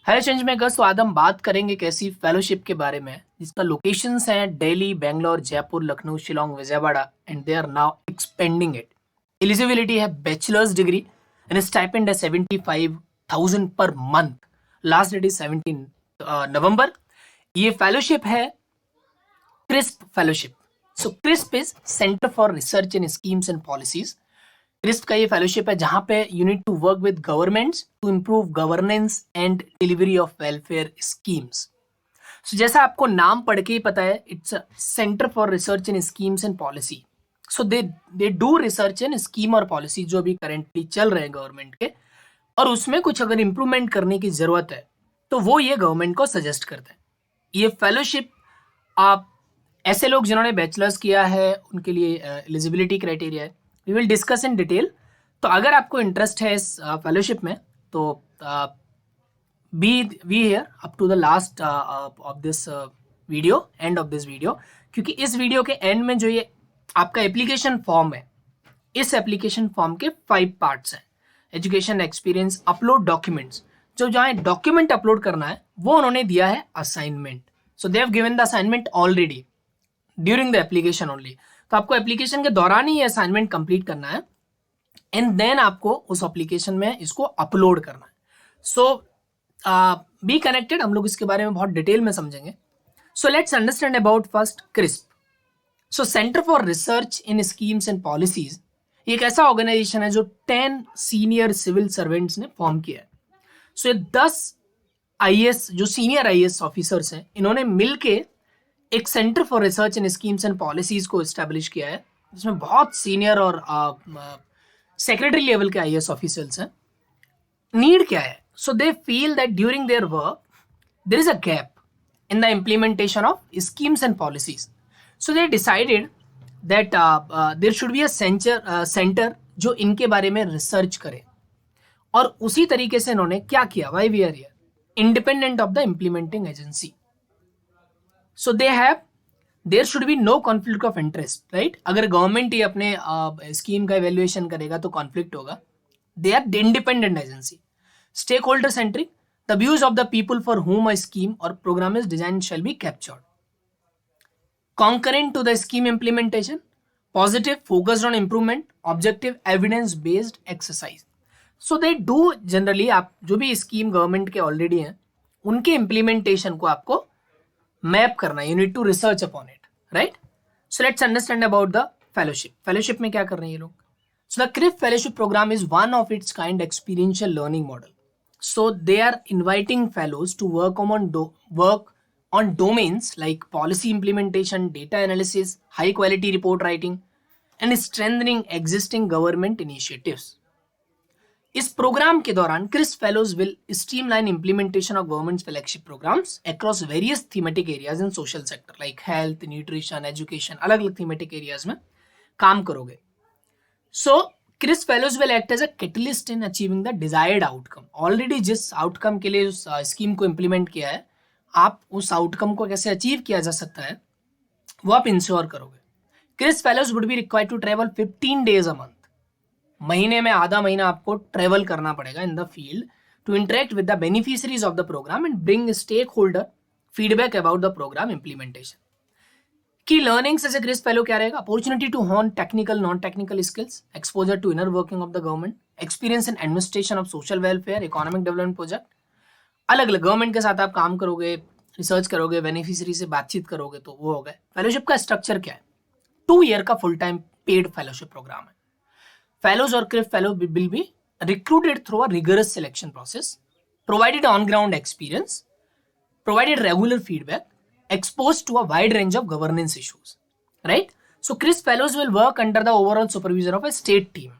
Hello change makers. तो आज हम बात करेंगे एक ऐसी फेलोशिप के बारे में जिसका लोकेशंस हैं Delhi, Bangalore, Jaipur, Lucknow, Shillong, Vijayawada and they are now expanding it. Eligibility है बैचलर्स डिग्री एंड स्टाइपेंड है 75,000 per month. Last date is 17 November. ये फेलोशिप है CRISP fellowship. So CRISP is centre for research in schemes and policies. CRISP का ये fellowship है जहां पे you need to work with governments to improve governance and delivery of welfare schemes. So जैसा आपको नाम पढ़ के ही पता है, it's a centre for research in schemes and policy. So they do research in scheme और पॉलिसी जो भी करेंटली चल रहे हैं गवर्नमेंट के, और उसमें कुछ अगर इंप्रूवमेंट करने की जरूरत है तो वो ये गवर्नमेंट को सजेस्ट करते हैं। ये फेलोशिप आप ऐसे लोग जिन्होंने बैचलर्स किया है उनके लिए एलिजिबिलिटी क्राइटेरिया है। We will discuss in detail. तो अगर आपको इंटरेस्ट है इस फेलोशिप में तो be here up to the last of this video, end of this video, क्योंकि इस वीडियो के एंड में जो ये आपका एप्लीकेशन फॉर्म है, इस एप्लीकेशन फॉर्म के 5 पार्ट्स हैं। Education, experience, upload documents. जो जहाँ डॉक्यूमेंट अपलोड करना है वो उन्होंने दिया है assignment. So they have given the assignment already during the application only. तो आपको एप्लीकेशन के दौरान ही ये असाइनमेंट कंप्लीट करना है एंड देन आपको उस एप्लीकेशन में इसको अपलोड करना है। सो बी कनेक्टेड, हम लोग इसके बारे में बहुत डिटेल में समझेंगे। सो let's understand about first crisp. So centre for research in schemes and policies एक ऐसा ऑर्गेनाइजेशन है जो 10 सीनियर सिविल सर्वेंट्स ने फॉर्म किया है। सो ये 10 आईएएस जो सीनियर आईएएस ऑफिसर्स हैं, इन्होंने मिलके एक centre for research in schemes and policies को एस्टेब्लिश किया है, जिसमें बहुत सीनियर और सेक्रेटरी लेवल के आईएएस ऑफिसर्स हैं। नीड क्या है? So they feel that during their work there is a gap in the implementation of schemes and policies. So they decided that there should be a centre जो इनके बारे में research करे। और उसी तरीके से इन्होंने क्या किया, why we are here, independent of the implementing agency. So they have there should be no conflict of interest, right? अगर गवर्नमेंट ही अपने स्कीम का इवेल्युएशन करेगा तो कॉन्फ्लिक्ट होगा। They are independent agency, stakeholder centric, the views of the people for whom a scheme or program is designed shall be captured. Concurrent to the scheme implementation, positive, focused on improvement, objective, evidence based exercise. So they do generally, आप जो भी scheme government के already हैं उनके implementation को आपको map करना है। You need to research upon it, right? So let's understand about the fellowship. Fellowship में क्या कर रहे हैं ये लोग? So the CRISP fellowship program is one of its kind experiential learning model. So they are inviting fellows to work on domains like policy implementation, data analysis, high quality report writing, and strengthening existing government initiatives. इस programme के दौरान CRISP fellows will streamline implementation of government flagship programmes across various thematic areas in social sector like health, nutrition, education. अलग अलग thematic areas में काम करोगे। So CRISP fellows will act as a catalyst in achieving the desired outcome. Already जिस outcome के लिए उस scheme को इम्प्लीमेंट किया है, आप उस आउटकम को कैसे अचीव किया जा सकता है वो आप इंश्योर करोगे। CRISP fellows would be required to travel 15 days a month. महीने में आधा महीना आपको ट्रेवल करना पड़ेगा in the field to interact with the beneficiaries of the programme and bring stakeholder feedback about the programme implementation. Key learnings as a CRISP fellow क्या रहेगा? Opportunity to hone technical non technical skills, exposure to inner working of the government, experience in administration of social welfare, economic development project. अलग अलग government के साथ आप काम करोगे, research करोगे, बेनिफिशियरी से बातचीत करोगे, तो वो हो गए। फेलोशिप का स्ट्रक्चर क्या है? 2 ईयर का full time paid fellowship program है। फेलोज और CRISP fellow will be recruited through a rigorous selection process, provided on ground experience, provided regular feedback, exposed to a wide range of governance issues, right? So CRISP fellows will work under the overall supervision of a state team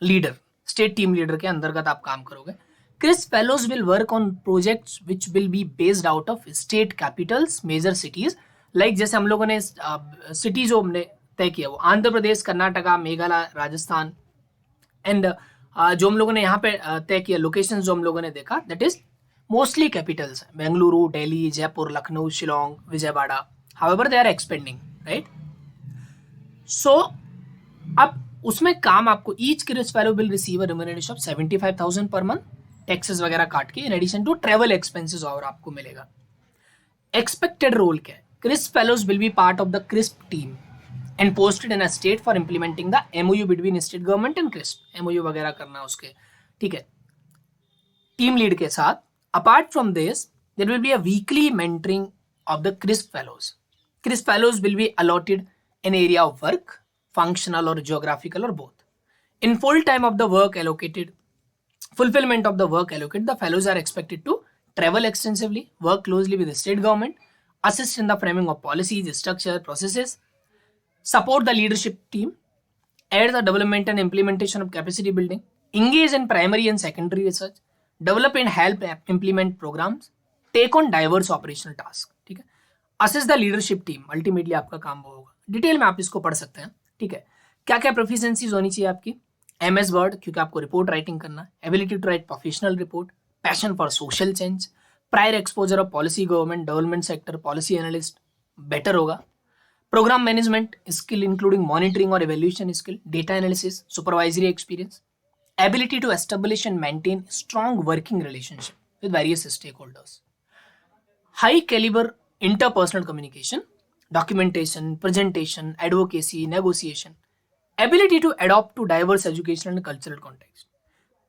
leader. State team leader के अंतर्गत आप काम करोगे। CRISP fellows will work on projects which will be based out of state capitals, major cities, like जैसे हम लोगों ने city जो हमने तय किया वो आंध्र प्रदेश, कर्नाटका, मेघालय, राजस्थान, एंड जो हम लोगों ने यहाँ पे तय किया लोकेशन जो हम लोगों ने देखा, दैट इज मोस्टली कैपिटल्स हैं, Bengaluru, Delhi, Jaipur, Lucknow, Shillong, Vijayawada. However they are expanding, right? So अब उसमें काम आपको each CRISP fellow will receive a remuneration of 75,000 per month taxes वगैरह काट के, in addition to travel expenses और आपको मिलेगा। एक्सपेक्टेड रोल क्या है? CRISP fellows will be part of the CRISP team and posted in a state for implementing the MoU between state government and crisp. MOU वगैरह करना उसके, ठीक है, टीम लीड के साथ। Apart from this there will be a weekly mentoring of the CRISP fellows. CRISP fellows will be allotted an area of work, functional or geographical or both. In full time of the work allocated, fulfillment of the work allocated, the fellows are expected to travel extensively, work closely with the state government, assist in the framing of policies, structure, processes, support the leadership team, aid the development and implementation of capacity building, engage in primary and secondary research, develop and help implement programs, take on diverse operational tasks, ठीक है। assist the leadership team, ultimately आपका काम वो होगा। Detail में आप इसको पढ़ सकते हैं, ठीक है। क्या क्या प्रोफिशिएंसीज होनी चाहिए आपकी? MS वर्ड, क्योंकि आपको रिपोर्ट राइटिंग करना है, ability to write professional report, passion for social change, prior exposure of policy, government development sector, policy analyst better होगा, programme management skill including monitoring और evaluation skill, data analysis, supervisory experience, ability to establish and maintain strong working relationship with various stakeholders, high calibre interpersonal communication, documentation, presentation, advocacy, negotiation, ability to adapt to diverse educational and cultural context,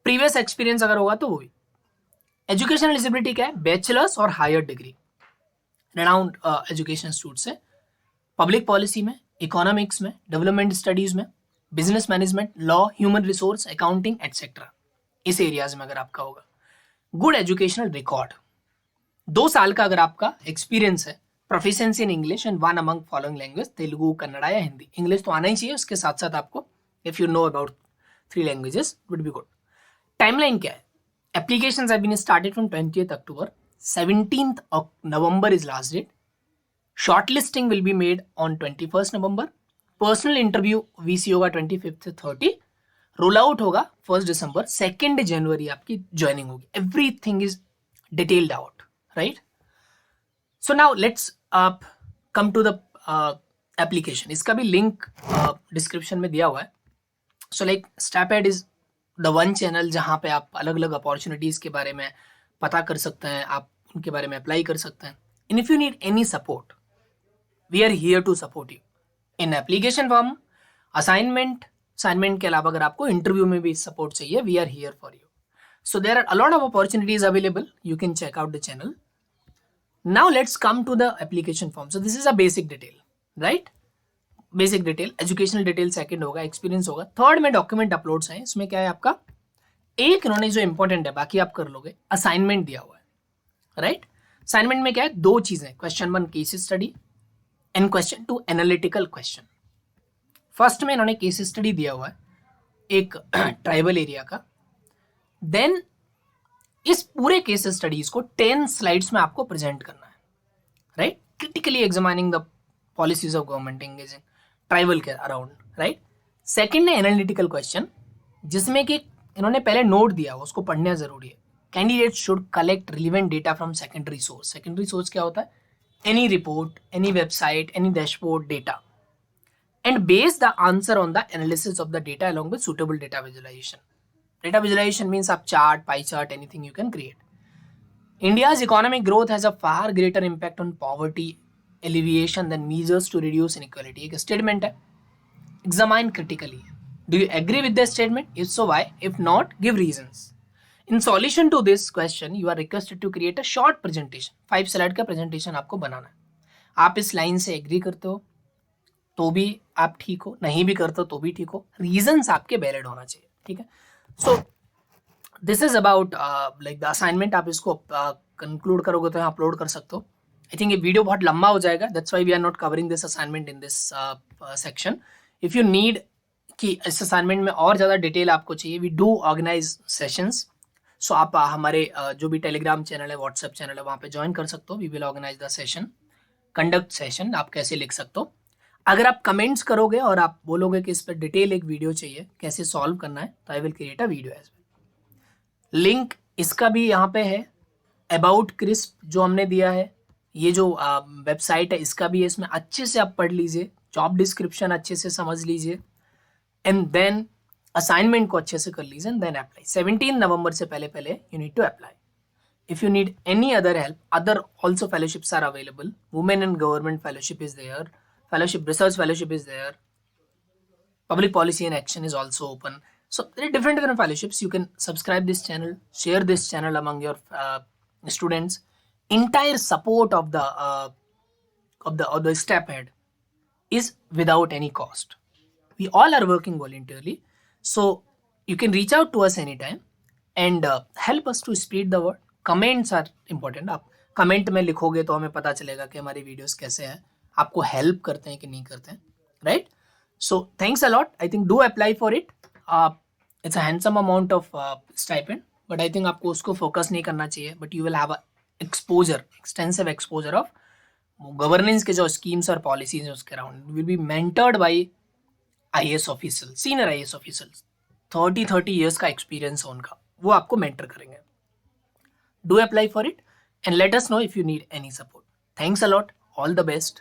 previous experience अगर होगा तो वो भी। Educational eligibility क्या है? Bachelors और higher degree, renowned education institute से, public policy में, इकोनॉमिक्स में, डेवलपमेंट स्टडीज में, business management, law, human resource, accounting etcetera, इस एरियाज में अगर आपका होगा। गुड एजुकेशनल रिकॉर्ड, 2 साल का अगर आपका एक्सपीरियंस है, proficiency in English and one among following language, Telugu, Kannada या हिंदी। इंग्लिश तो आना ही चाहिए, उसके साथ साथ आपको if you know about 3 languages would be good. Timeline क्या है? Applications have been started from 20th October, 17th November is last date, shortlisting will be made on 21st November, personal interview VC होगा 25th से 30, roll out होगा 1st December, 2nd January आपकी joining होगी। Everything is detailed out, right. So now let's come to the application. इसका भी link description में दिया हुआ है। So like StepAid is the one channel जहाँ पे आप अलग अलग अपॉर्चुनिटीज के बारे में पता कर सकते हैं, आप उनके बारे में अप्लाई कर सकते हैं। And if you need any support, we are here to support you in application form, assignment के अलावा अगर आपको इंटरव्यू में भी सपोर्ट चाहिए, we are here for you. So there are a lot of opportunities available. You can check out the channel. Now let's come to the application form. So this is a basic detail, right? Basic detail, educational detail second होगा, experience होगा। Third में document uploads हैं। इसमें क्या है आपका, एक इन्होंने जो इंपॉर्टेंट है, बाकी आप कर लोगे, असाइनमेंट दिया हुआ है, राइट। असाइनमेंट में क्या है? 2 चीजें, question 1 case study and question 2 analytical question. First में इन्होंने केस स्टडी दिया हुआ है एक ट्राइबल एरिया का, देन इस पूरे केस स्टडीज को 10 स्लाइड्स में आपको प्रेजेंट करना है, right. Critically examining the policies of government engaging tribal के अराउंड, राइट। सेकंड है एनालिटिकल क्वेश्चन, जिसमें कि इन्होंने पहले नोट दिया हुआ, उसको पढ़ना जरूरी है। Candidate should collect relevant data from secondary source. Secondary source क्या होता है? Any report, any website, any dashboard data, and base the answer on the analysis of the data along with suitable data visualization. Data visualization means आप chart, pie chart, anything you can create. India's economic growth has a far greater impact on poverty alleviation than measures to reduce inequality. एक statement है, examine critically. Do you agree with this statement? If so, why? If not, give reasons. In solution to this question, you are requested to create a short presentation. 5 slide का presentation आपको बनाना है। आप इस line से agree करते हो तो भी आप ठीक हो, नहीं भी करते हो तो भी ठीक हो, रीजंस आपके वैलिड होना चाहिए, ठीक है। So this is about like the assignment. आप इसको कंक्लूड करोगे तो यहाँ अपलोड कर सकते हो। आई थिंक ये वीडियो बहुत लंबा हो जाएगा, that's why we are not covering this assignment in this section. If you need कि इस असाइनमेंट में और ज़्यादा डिटेल आपको चाहिए, we do organise sessions. So आप हमारे जो भी टेलीग्राम चैनल है, व्हाट्सएप चैनल है, वहाँ पे ज्वाइन कर सकते हो। We will organise the session, conduct session. आप कैसे लिख सकते हो, अगर आप कमेंट्स करोगे और आप बोलोगे कि इस पर डिटेल एक वीडियो चाहिए, कैसे सॉल्व करना है, तो I will create a video as well. Link इसका भी यहाँ पे है, अबाउट क्रिस्प जो हमने दिया है, ये जो वेबसाइट है इसका भी है, इसमें अच्छे से आप पढ़ लीजिए, जॉब डिस्क्रिप्शन अच्छे से समझ लीजिए, एंड देन असाइनमेंट को अच्छे से कर लीजिए एंड देन अप्लाई. 17 नवंबर से पहले पहले you need to apply. If you need any other help, other also fellowships are available. Women in Government Fellowship is there. Fellowship, Research Fellowship is there. Public Policy and Action is also open. So there are different fellowships. You can subscribe this channel, share this channel among your students. Entire support of the step ahead is without any cost. We all are working voluntarily, so you can reach out to us anytime and help us to spread the word. Comments are important. आप comment में लिखोगे तो हमें पता चलेगा कि हमारी videos कैसे हैं, आपको हेल्प करते हैं कि नहीं करते हैं, right? So thanks a lot. I think do apply for it. It's a handsome amount of stipend, but I think आपको उसको फोकस नहीं करना चाहिए. But you will have a exposure, extensive exposure of governance के जो schemes और policies हैं उसके around. Will be mentored by IAS officer, senior IAS officers, 30 years का एक्सपीरियंस है उनका, वो आपको मेंटर करेंगे. Do apply for it and let us know if you need any support. Thanks a lot. All the best.